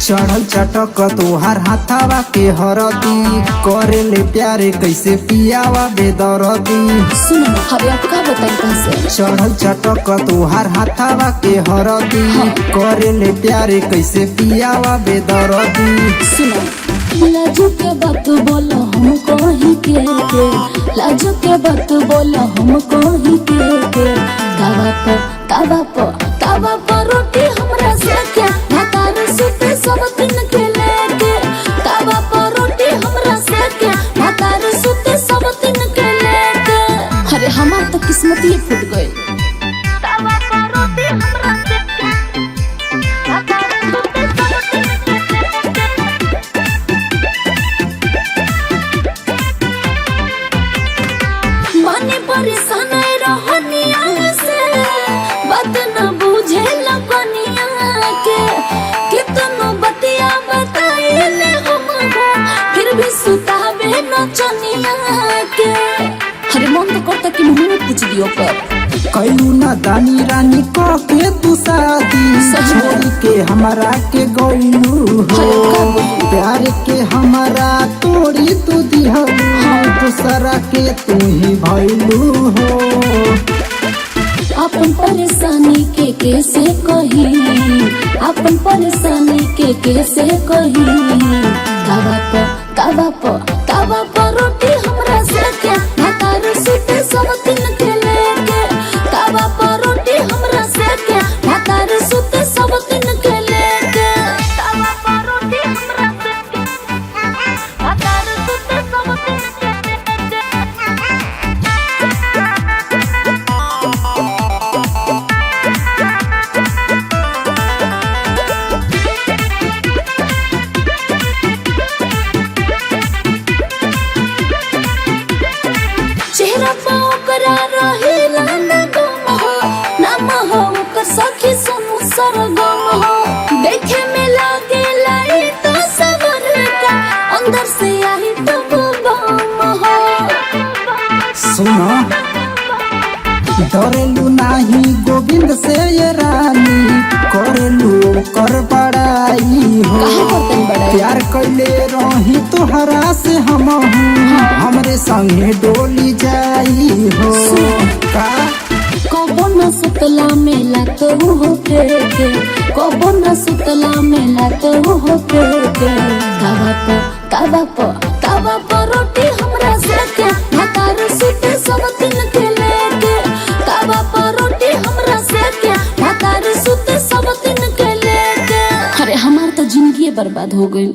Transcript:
चढ़ल चटक तोहार हाथावा के हरदी करे ले प्यारे कैसे पियावा बेदरदी। सुन हवे आपका बताई कैसे चढ़ल चटक तोहार हाथावा के हरदी करे ले प्यारे कैसे पियावा बेदरदी। सुन लाजो के बात बोलो हम कहीं के लाजो के बात बोलो हम कहीं के तावा पर रोटी हमरा से के भातार सुते सब दिन के लेके तावा पर रोटी हमरा से के भातार सुते सब दिन के लेके। अरे हमार तो किस्मत ही फूट गई। तावा पर रोटी हमरा से के भातार सुते सब दिन के माने परेशान रहनिया से बात न बुझे लगनिया के कितनो बतिया बताइले हमको फिर भी सुतावे नचनिया के। अरे मन तो करता कि मुंह में पूछ दियो पर कैलू ना दानी रानी कह के तू शादी छोड़ के हमारा के गइलू हो प्यार के हमारा तोड़ी तू दिहलू दूसरा के तू ही भइलू हो। अपन परेशानी के कैसे कही अपन परेशानी के कैसे कही तावा पर रोटी हमरा से के भातार सुते सब दिन के लेके तावा पर रोटी हमरा से के भातार सुते सब दिन के लेके तावा पर रोटी हमरा से के भातार सुते सब दिन चेहरा पोकरा रहेला न गम हो नाम हो ओकर सखी सुनु सरगम हो देखे में लागे लाई तो सबर का अंदर से आई तो गम हो। सुनो डरेलू नाही गोविंद से ये रानी करेलू कर बड़ाई हो प्यार कैले रही तोहरा से हम हमरे संगे डोली जाई हो का कबो न सुतला मेला तो हो के कबो न सुतला मेला तो हो के तावा पर रोटी हमरा से के भातार सुते सब दिन के लेके तावा पर रोटी हमरा से के भातार सुते सब दिन के लेके। अरे हमार तो जिंदगी बर्बाद हो गई।